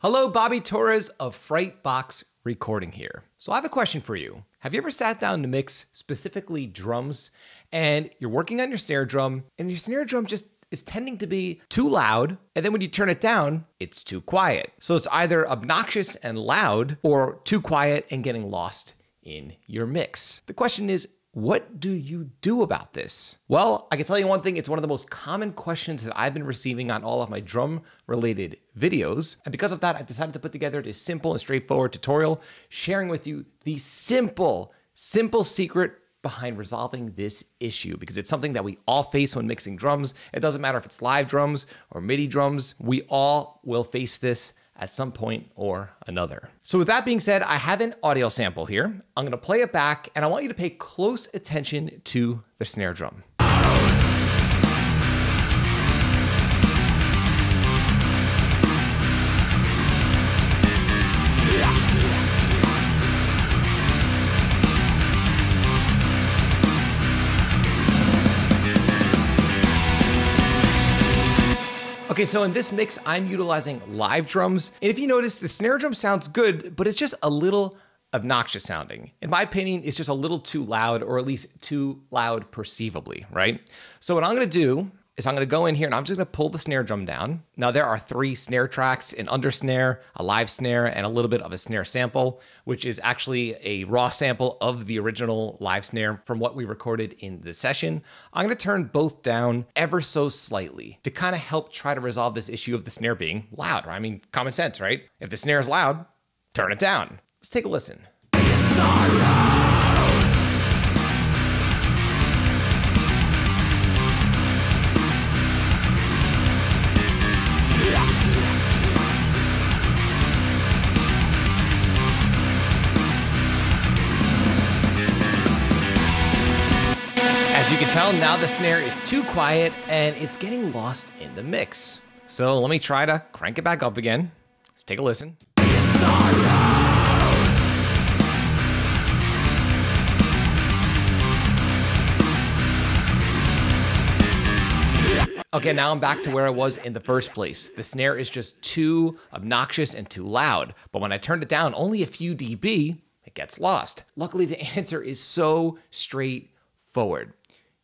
Hello, Bobby Torres of Frightbox Recording here. So I have a question for you. Have you ever sat down to mix specifically drums and you're working on your snare drum and your snare drum just is tending to be too loud, and then when you turn it down, it's too quiet. So it's either obnoxious and loud or too quiet and getting lost in your mix. The question is, what do you do about this? Well, I can tell you one thing, it's one of the most common questions that I've been receiving on all of my drum-related videos. And because of that, I've decided to put together this simple and straightforward tutorial, sharing with you the simple secret behind resolving this issue, because it's something that we all face when mixing drums. It doesn't matter if it's live drums or MIDI drums, we all will face this at some point or another. So with that being said, I have an audio sample here. I'm gonna play it back and I want you to pay close attention to the snare drum. Okay, so in this mix, I'm utilizing live drums. And if you notice, the snare drum sounds good, but it's just a little obnoxious sounding. In my opinion, it's just a little too loud, or at least too loud perceivably, right? So what I'm gonna do is I'm gonna go in here and I'm just gonna pull the snare drum down. Now there are 3 snare tracks, an under snare, a live snare, and a little bit of a snare sample, which is actually a raw sample of the original live snare from what we recorded in the session. I'm gonna turn both down ever so slightly to kind of help try to resolve this issue of the snare being loud. I mean, common sense, right? If the snare is loud, turn it down. Let's take a listen. As you can tell, now the snare is too quiet and it's getting lost in the mix. So let me try to crank it back up again. Let's take a listen. Okay, now I'm back to where I was in the first place. The snare is just too obnoxious and too loud. But when I turned it down only a few dB, it gets lost. Luckily, the answer is so straightforward.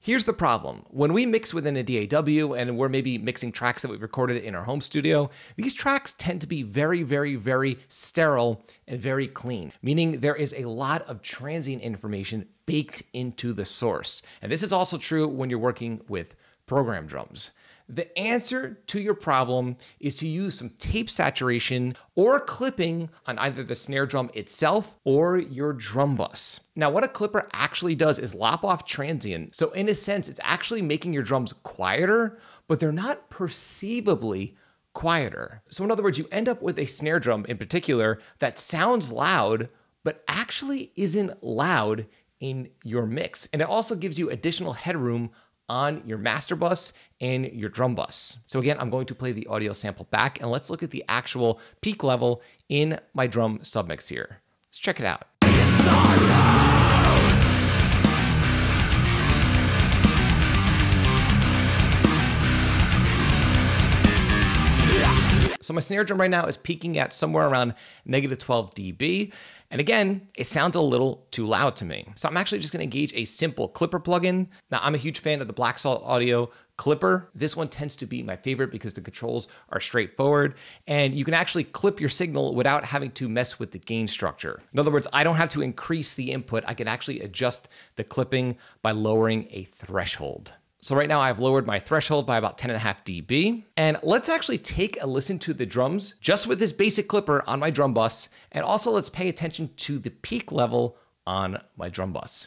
Here's the problem. When we mix within a DAW and we're maybe mixing tracks that we recorded in our home studio, these tracks tend to be very sterile and very clean, meaning there is a lot of transient information baked into the source. And this is also true when you're working with program drums. The answer to your problem is to use some tape saturation or clipping on either the snare drum itself or your drum bus. Now, what a clipper actually does is lop off transient. So in a sense, it's actually making your drums quieter, but they're not perceivably quieter. So in other words, you end up with a snare drum in particular that sounds loud, but actually isn't loud in your mix. And it also gives you additional headroom on your master bus and your drum bus. So again, I'm going to play the audio sample back and let's look at the actual peak level in my drum submix here. Let's check it out. So my snare drum right now is peaking at somewhere around -12 dB. And again, it sounds a little too loud to me. So I'm actually just gonna engage a simple clipper plugin. Now I'm a huge fan of the Black Salt Audio clipper. This one tends to be my favorite because the controls are straightforward and you can actually clip your signal without having to mess with the gain structure. In other words, I don't have to increase the input. I can actually adjust the clipping by lowering a threshold. So right now I've lowered my threshold by about 10.5 dB. And let's actually take a listen to the drums just with this basic clipper on my drum bus. And also let's pay attention to the peak level on my drum bus.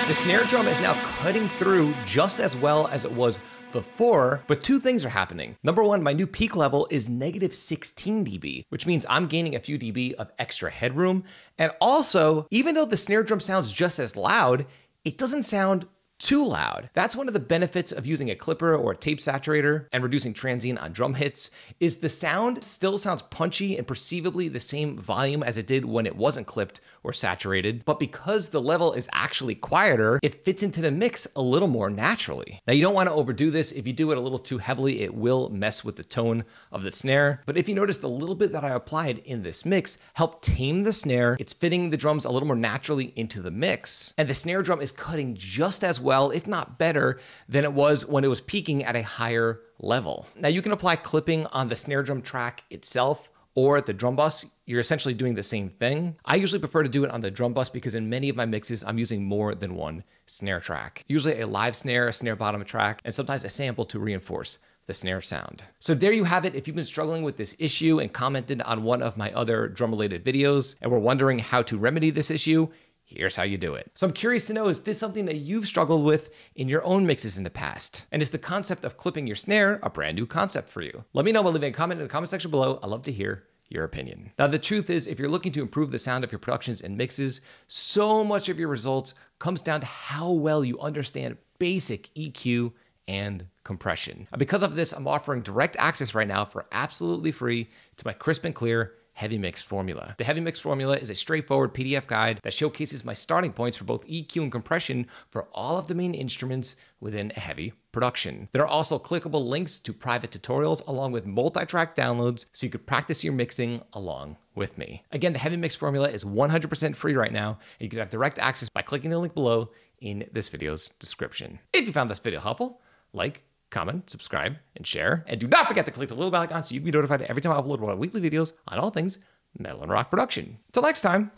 The snare drum is now cutting through just as well as it was before, but 2 things are happening. Number 1, my new peak level is -16 dB, which means I'm gaining a few dB of extra headroom. And also, even though the snare drum sounds just as loud, it doesn't sound too loud. That's one of the benefits of using a clipper or a tape saturator and reducing transient on drum hits, is the sound still sounds punchy and perceivably the same volume as it did when it wasn't clipped or saturated, but because the level is actually quieter, it fits into the mix a little more naturally. Now, you don't want to overdo this. If you do it a little too heavily, it will mess with the tone of the snare. But if you notice, the little bit that I applied in this mix helped tame the snare. It's fitting the drums a little more naturally into the mix. And the snare drum is cutting just as well, if not better, than it was when it was peaking at a higher level. Now, you can apply clipping on the snare drum track itself or the drum bus. You're essentially doing the same thing. I usually prefer to do it on the drum bus because in many of my mixes, I'm using more than one snare track. Usually a live snare, a snare bottom track, and sometimes a sample to reinforce the snare sound. So there you have it. If you've been struggling with this issue and commented on one of my other drum-related videos and were wondering how to remedy this issue, here's how you do it. So I'm curious to know, is this something that you've struggled with in your own mixes in the past? And is the concept of clipping your snare a brand new concept for you? Let me know by leaving a comment in the comment section below. I'd love to hear your opinion. Now, the truth is, if you're looking to improve the sound of your productions and mixes, so much of your results comes down to how well you understand basic EQ and compression. And because of this, I'm offering direct access right now for absolutely free to my crisp and clear Heavy Mix Formula. The Heavy Mix Formula is a straightforward PDF guide that showcases my starting points for both EQ and compression for all of the main instruments within a heavy production. There are also clickable links to private tutorials along with multi-track downloads so you could practice your mixing along with me. Again, the Heavy Mix Formula is 100% free right now, and you can have direct access by clicking the link below in this video's description. If you found this video helpful, like, comment, subscribe, and share. And do not forget to click the little bell icon so you can be notified every time I upload one of my weekly videos on all things metal and rock production. Until next time,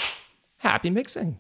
happy mixing.